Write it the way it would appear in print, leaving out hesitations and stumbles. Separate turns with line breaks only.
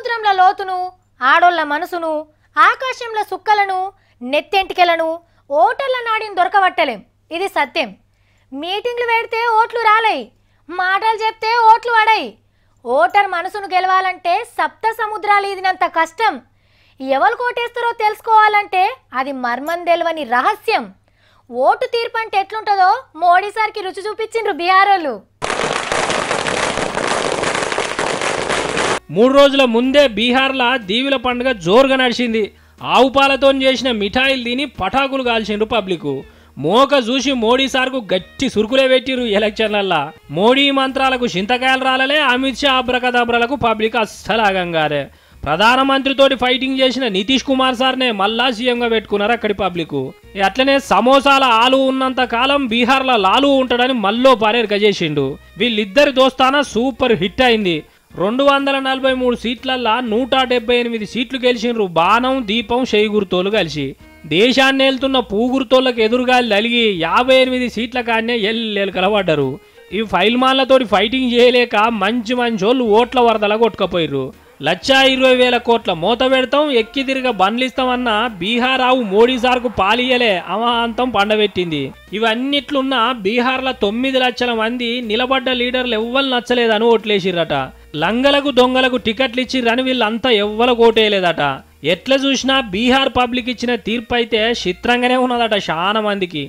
సముద్రంలో లోతును, ఆడోళ్ళ మనసును, ఆకాశంలో సుక్కలను, నెత్తెంటికెలను ఓటర్ల నాడిని దొరకబట్టలేం. ఇది సత్యం. మీటింగ్లు పెడితే ఓట్లు రాలై, మాటలు చెప్తే ఓట్లు పడాయి. ఓటర్ మనసును గెలవాలంటే సప్త సముద్రాలు ఈదినంత కష్టం. ఎవరు కోటేస్తారో తెలుసుకోవాలంటే అది మర్మం తెలవని రహస్యం. ఓటు తీర్పు అంటే ఎట్లుంటుందో మోడీ సార్కి రుచి చూపించిండ్రు బీహారోళ్ళు.
3 రోజుల ముందే బీహార్లో దీవుల పండుగ జోరుగా నడిచింది. ఆవు పాలతో చేసిన మిఠాయిలు తిని పటాకులు కాల్చిండ్రు పబ్లిక్. మోక చూసి మోడీ సార్కు గట్టి సురుకులే పెట్టిరు ఎలక్షన్లల్లా. మోడీ మంత్రాలకు చింతకాయలు రాలలే, అమిత్ షా అబ్రకదబ్రలకు పబ్లిక్ అస్సలు ఆగంగారే. ప్రధానమంత్రితోటి ఫైటింగ్ చేసిన నితీష్ కుమార్ సార్నే మళ్ళా సీఎంగా పెట్టుకున్నారు అక్కడి పబ్లిక్. అట్లనే సమోసాల ఆలు ఉన్నంత కాలం బీహార్లో లాలు ఉంటాడని మళ్ళీ పరేరుక చేసిండు. వీళ్ళిద్దరి దోస్తానా సూపర్ హిట్ అయింది. 243 సీట్లల్లా 178 సీట్లు గెలిచిండ్రు బాణం, దీపం, షెయ్గుర్తోలు కలిసి. దేశాన్ని వెళ్తున్న పూగుర్తోళ్ళకు ఎదురుగా నలిగి 58 సీట్ల కాడనే ఎల్లెలు కలబడ్డారు. ఈ ఫైల్మాన్లతోటి ఫైటింగ్ చేయలేక మంచి మంచోళ్ళు ఓట్ల వరదల కొట్టుకపోయారు. 1,20,000 కోట్ల మూత పెడతాం, ఎక్కి తిరిగ బండ్లిస్తామన్న బీహార్ ఆవు మోడీ సార్కు పాలియలే అమాంతం పండబెట్టింది. ఇవన్నిట్లున్న బీహార్లో 9 లక్షల మంది నిలబడ్డ లీడర్లు ఎవ్వరు నచ్చలేదని ఓట్లేసిర్రట. లంగలకు దొంగలకు టికెట్లు ఇచ్చిర్రని వీళ్ళంతా ఎవ్వరు ఓటేయలేదట. ఎట్లా చూసినా బీహార్ పబ్లిక్ ఇచ్చిన తీర్పు అయితే చిత్రంగానే ఉన్నదట చాలా మందికి.